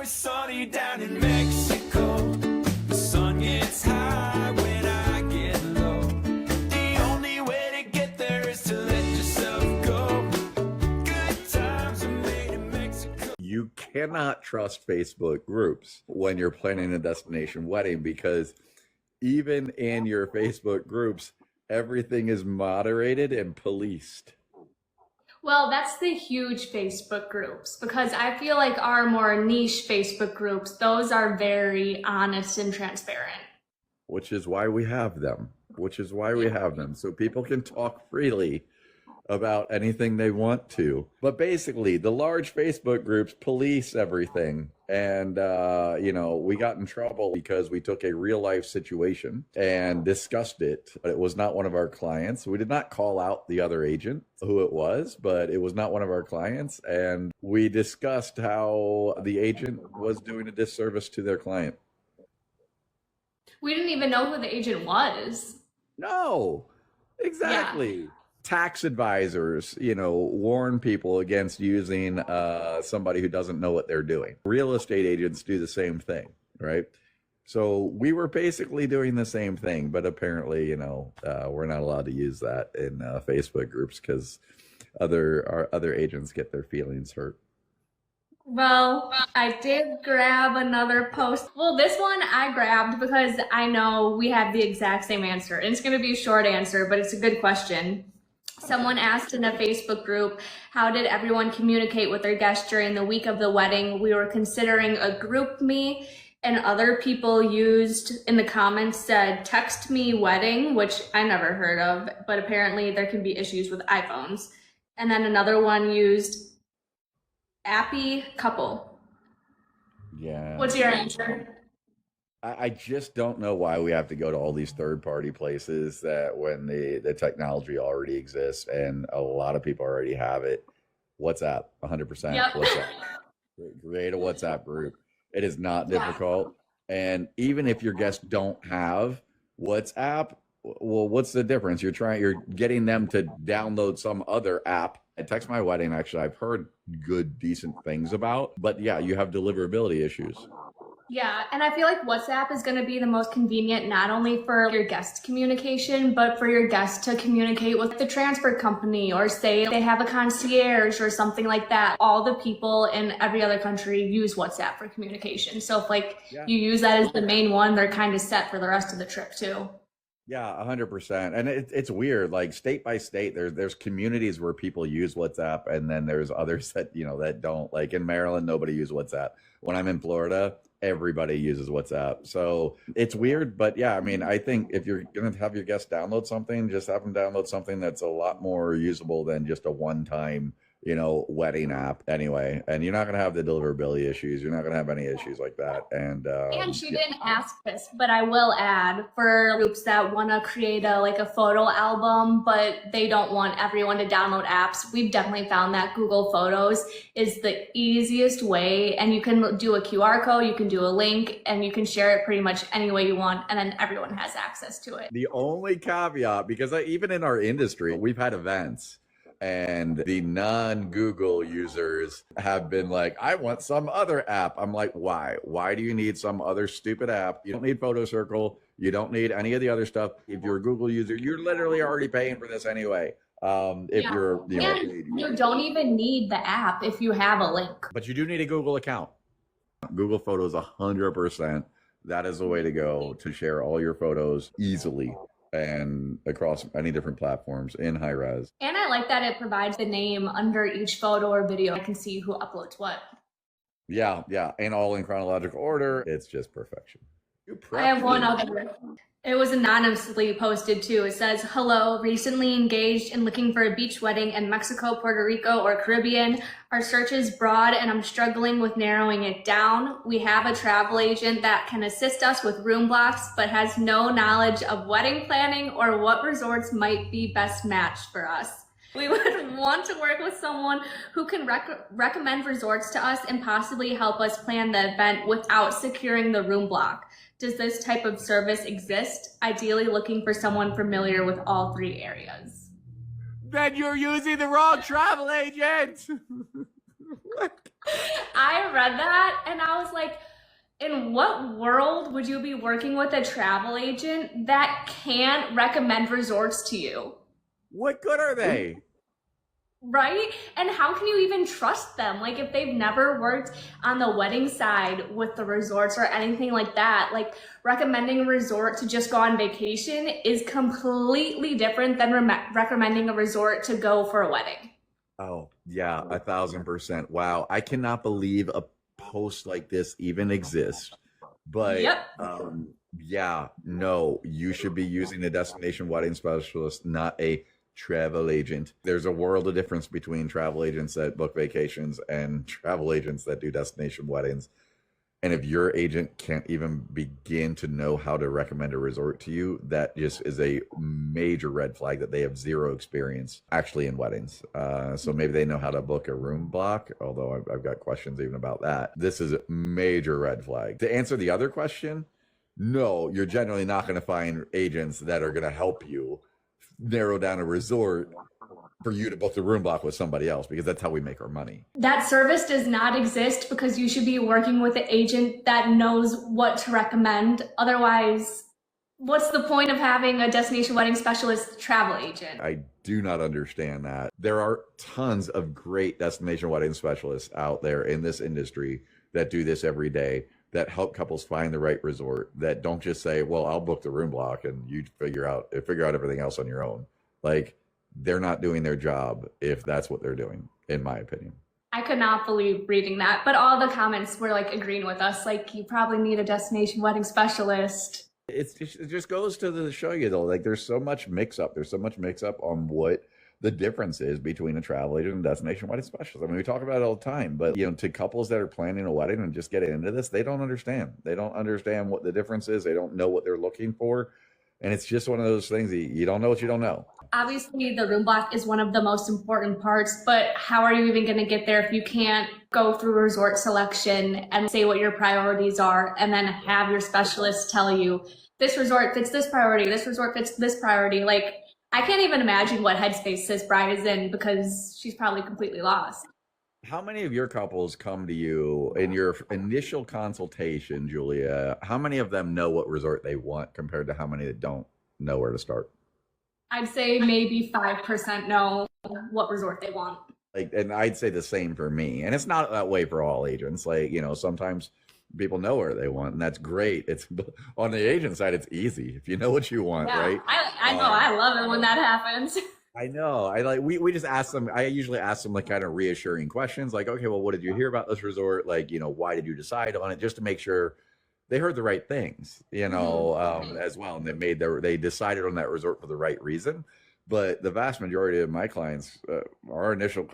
it's sunny down in Mexico. The sun gets high when I get low. The only way to get there is to let yourself go. Good times are made in Mexico. You cannot trust Facebook groups when you're planning a destination wedding, because even in your Facebook groups, everything is moderated and policed. Well, that's the huge Facebook groups, because I feel like our more niche Facebook groups, those are very honest and transparent. Which is why we have them. So people can talk freely about anything they want to. But basically, the large Facebook groups police everything. And, we got in trouble because we took a real life situation and discussed it. But it was not one of our clients. We did not call out the other agent who it was, but it was not one of our clients. And we discussed how the agent was doing a disservice to their client. We didn't even know who the agent was. No, exactly. Yeah. Tax advisors, warn people against using somebody who doesn't know what they're doing. Real estate agents do the same thing, right? So we were basically doing the same thing, but apparently, we're not allowed to use that in Facebook groups because our other agents get their feelings hurt. Well, I did grab another post. Well, this one I grabbed because I know we have the exact same answer. And it's going to be a short answer, but it's a good question. Someone asked in a Facebook group, how did everyone communicate with their guests during the week of the wedding? We were considering a group me, and other people used in the comments said, text me wedding, which I never heard of, but apparently there can be issues with iPhones. And then another one used appy couple. Yeah. What's your answer? I just don't know why we have to go to all these third-party places that when the technology already exists and a lot of people already have it. WhatsApp, 100%. Yep. WhatsApp. Create a WhatsApp group. It is not difficult. And even if your guests don't have WhatsApp, well, what's the difference? You're getting them to download some other app. At Text My Wedding, actually, I've heard good, decent things about. But yeah, you have deliverability issues. Yeah, and I feel like WhatsApp is going to be the most convenient, not only for your guest communication, but for your guests to communicate with the transfer company, or say they have a concierge or something like that. All the people in every other country use WhatsApp for communication. So if you use that as the main one, they're kind of set for the rest of the trip too. Yeah, 100%. And it's weird, like state by state, there's communities where people use WhatsApp, and then there's others that, that don't. Like in Maryland, nobody uses WhatsApp. When I'm in Florida, everybody uses WhatsApp. So it's weird, but yeah, I mean, I think if you're going to have your guests download something, just have them download something that's a lot more usable than just a one-time, wedding app anyway. And you're not going to have the deliverability issues. You're not going to have any issues like that. And she didn't ask this, but I will add, for groups that want to create a photo album, but they don't want everyone to download apps, we've definitely found that Google Photos is the easiest way. And you can do a QR code, you can do a link, and you can share it pretty much any way you want. And then everyone has access to it. The only caveat, because even in our industry, we've had events, and the non-Google users have been like, I want some other app. I'm like, why? Why do you need some other stupid app? You don't need Photo Circle. You don't need any of the other stuff. If you're a Google user, you're literally already paying for this anyway. You don't even need the app if you have a link. But you do need a Google account. Google Photos, 100%. That is the way to go to share all your photos easily and across any different platforms in high res. And I like that it provides the name under each photo or video. I can see who uploads what. Yeah. And all in chronological order. It's just perfection. I have one other. It was anonymously posted too. It says, hello, recently engaged and looking for a beach wedding in Mexico, Puerto Rico, or Caribbean. Our search is broad and I'm struggling with narrowing it down. We have a travel agent that can assist us with room blocks, but has no knowledge of wedding planning or what resorts might be best matched for us. We would want to work with someone who can recommend resorts to us and possibly help us plan the event without securing the room block. Does this type of service exist? Ideally looking for someone familiar with all three areas. Then you're using the wrong travel agent. I read that and I was like, in what world would you be working with a travel agent that can't recommend resorts to you? What good are they? Right? And how can you even trust them? Like, if they've never worked on the wedding side with the resorts or anything like that, like recommending a resort to just go on vacation is completely different than recommending a resort to go for a wedding. Oh, yeah, 1,000%. Wow. I cannot believe a post like this even exists. But Yep. yeah, no, you should be using a destination wedding specialist, not a travel agent. There's a world of difference between travel agents that book vacations and travel agents that do destination weddings. And if your agent can't even begin to know how to recommend a resort to you, that just is a major red flag that they have zero experience actually in weddings. So maybe they know how to book a room block, although I've got questions even about that. This is a major red flag. To answer the other question, no, you're generally not going to find agents that are going to help you narrow down a resort for you to book the room block with somebody else, because that's how we make our money. That service does not exist because you should be working with an agent that knows what to recommend. Otherwise, what's the point of having a destination wedding specialist travel agent? I do not understand that. There are tons of great destination wedding specialists out there in this industry that do this every day, that help couples find the right resort, that don't just say, well, I'll book the room block and you figure out everything else on your own. Like, they're not doing their job if that's what they're doing, in my opinion. I could not believe reading that, but all the comments were like agreeing with us. Like, you probably need a destination wedding specialist. It just goes to show you though, like there's so much mix up. There's so much mix up on what the difference is between a travel agent and destination wedding specialist. I mean, we talk about it all the time, but to couples that are planning a wedding and just getting into this, they don't understand. They don't understand what the difference is. They don't know what they're looking for. And it's just one of those things, you don't know what you don't know. Obviously, the room block is one of the most important parts, but how are you even going to get there if you can't go through resort selection and say what your priorities are and then have your specialist tell you this resort fits this priority, this resort fits this priority? Like, I can't even imagine what headspace this bride is in because she's probably completely lost. How many of your couples come to you in your initial consultation, Julia? How many of them know what resort they want compared to how many that don't know where to start? I'd say maybe 5% know what resort they want. Like, and I'd say the same for me. And it's not that way for all agents. Like, sometimes people know where they want, and that's great. It's on the agent side, it's easy if you know what you want, Yeah, right? I know. I love it when that happens. I know. We just ask them. I usually ask them like kind of reassuring questions, like, okay, well, what did you hear about this resort? Like, why did you decide on it? Just to make sure they heard the right things, as well, and they decided on that resort for the right reason. But the vast majority of my clients, our initial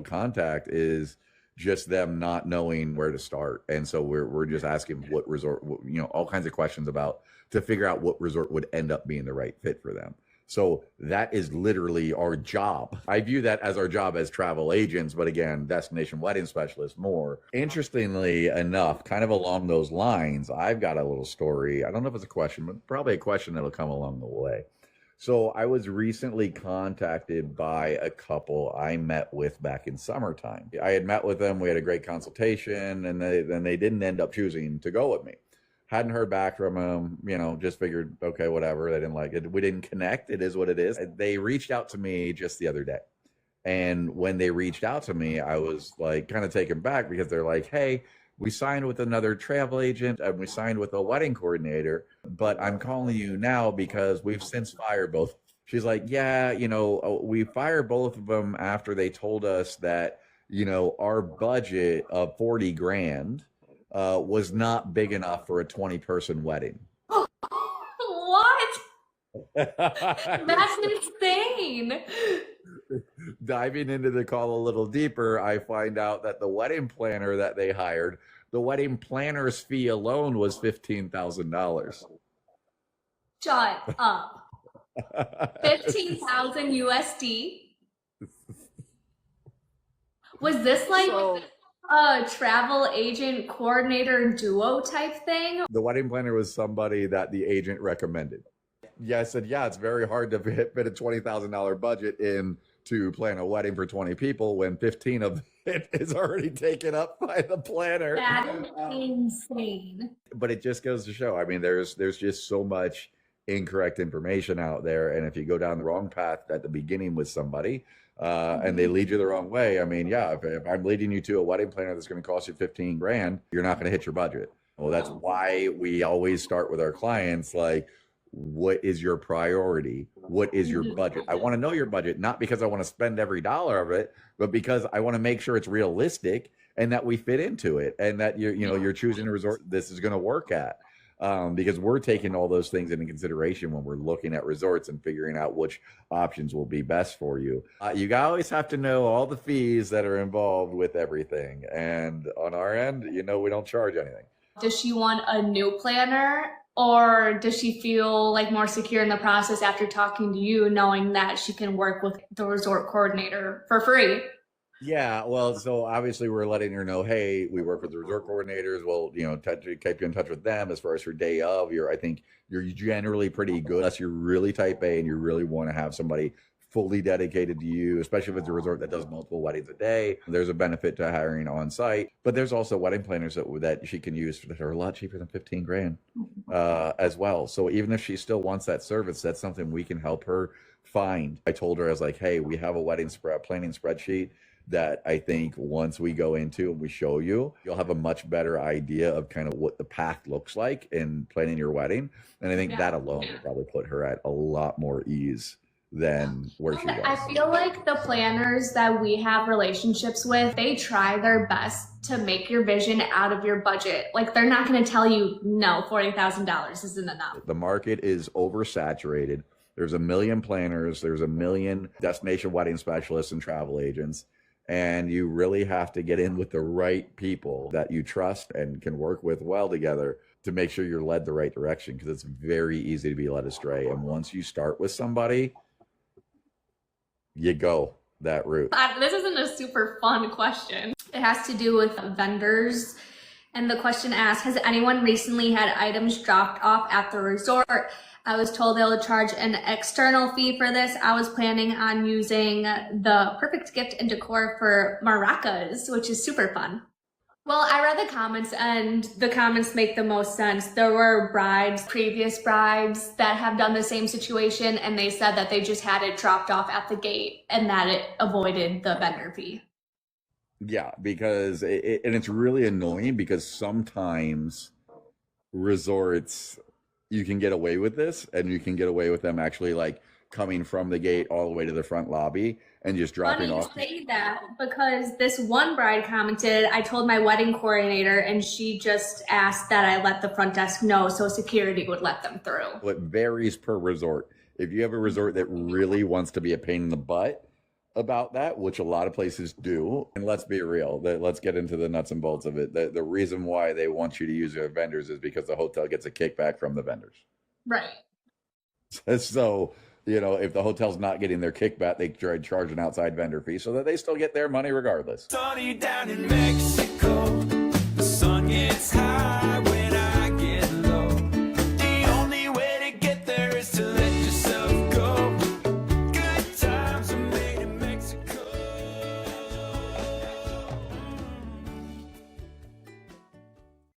contact is just them not knowing where to start, and so we're just asking what resort, all kinds of questions about to figure out what resort would end up being the right fit for them. So that is literally our job. I view that as our job as travel agents, but again, destination wedding specialists more. Interestingly enough, kind of along those lines, I've got a little story. I don't know if it's a question, but probably a question that'll come along the way. So I was recently contacted by a couple I met with back in summertime. I had met with them. We had a great consultation, and they didn't end up choosing to go with me. Hadn't heard back from them, just figured, okay, whatever. They didn't like it. We didn't connect. It is what it is. They reached out to me just the other day. And when they reached out to me, I was like kind of taken back because they're like, hey, we signed with another travel agent and we signed with a wedding coordinator, but I'm calling you now because we've since fired both. She's like, yeah, we fired both of them after they told us that, our budget of 40 grand was not big enough for a 20-person wedding. What? That's insane. Diving into the call a little deeper, I find out that the wedding planner that they hired, the wedding planner's fee alone was $15,000. Shut up. 15,000 USD. Was this like a travel agent coordinator duo type thing? The wedding planner was somebody that the agent recommended. Yeah, I said, yeah, it's very hard to fit a $20,000 budget in to plan a wedding for 20 people when 15 of it is already taken up by the planner. That is insane. But it just goes to show, I mean, there's just so much incorrect information out there. And if you go down the wrong path at the beginning with somebody, and they lead you the wrong way, I mean, yeah, if I'm leading you to a wedding planner that's going to cost you 15 grand, you're not going to hit your budget. Well, that's why we always start with our clients, like, what is your priority? What is your budget? I want to know your budget, not because I want to spend every dollar of it, but because I want to make sure it's realistic and that we fit into it, and that you're choosing a resort this is going to work at. Because we're taking all those things into consideration when we're looking at resorts and figuring out which options will be best for you. You always have to know all the fees that are involved with everything. And on our end, we don't charge anything. Does she want a new planner, or does she feel like more secure in the process after talking to you, knowing that she can work with the resort coordinator for free? Yeah, well, so obviously we're letting her know, hey, we work with the resort coordinators. We'll, keep you in touch with them as far as her day of. I think you're generally pretty good, unless you're really type A and you really want to have somebody fully dedicated to you, especially if it's a resort that does multiple weddings a day. There's a benefit to hiring on site, but there's also wedding planners that she can use that are a lot cheaper than 15 grand as well. So even if she still wants that service, that's something we can help her find. I told her, I was like, hey, we have a wedding planning spreadsheet that I think once we go into and we show you, you'll have a much better idea of kind of what the path looks like in planning your wedding. And I think that alone will probably put her at a lot more ease than where she was. I feel like the planners that we have relationships with, they try their best to make your vision out of your budget. Like, they're not going to tell you, no, $40,000 isn't enough. The market is oversaturated. There's a million planners. There's a million destination wedding specialists and travel agents. And you really have to get in with the right people that you trust and can work with well together to make sure you're led the right direction, because it's very easy to be led astray. And once you start with somebody, you go that route. This isn't a super fun question. It has to do with vendors. And the question asks, has anyone recently had items dropped off at the resort? I was told they'll charge an external fee for this. I was planning on using the perfect gift and decor for maracas, which is super fun. Well, I read the comments, and the comments make the most sense. There were previous brides that have done the same situation, and they said that they just had it dropped off at the gate and that it avoided the vendor fee. Yeah, because it's really annoying, because sometimes resorts, you can get away with this, and you can get away with them actually like coming from the gate all the way to the front lobby and just dropping off. Funny you say that, because this one bride commented, I told my wedding coordinator and she just asked that I let the front desk know so security would let them through. It varies per resort. If you have a resort that really wants to be a pain in the butt about that, which a lot of places do, and let's be real, let's get into the nuts and bolts of it. The reason why they want you to use their vendors is because the hotel gets a kickback from the vendors. Right. So, if the hotel's not getting their kickback, they try to charge an outside vendor fee so that they still get their money regardless. Sunny down in Mexico, the sun gets high.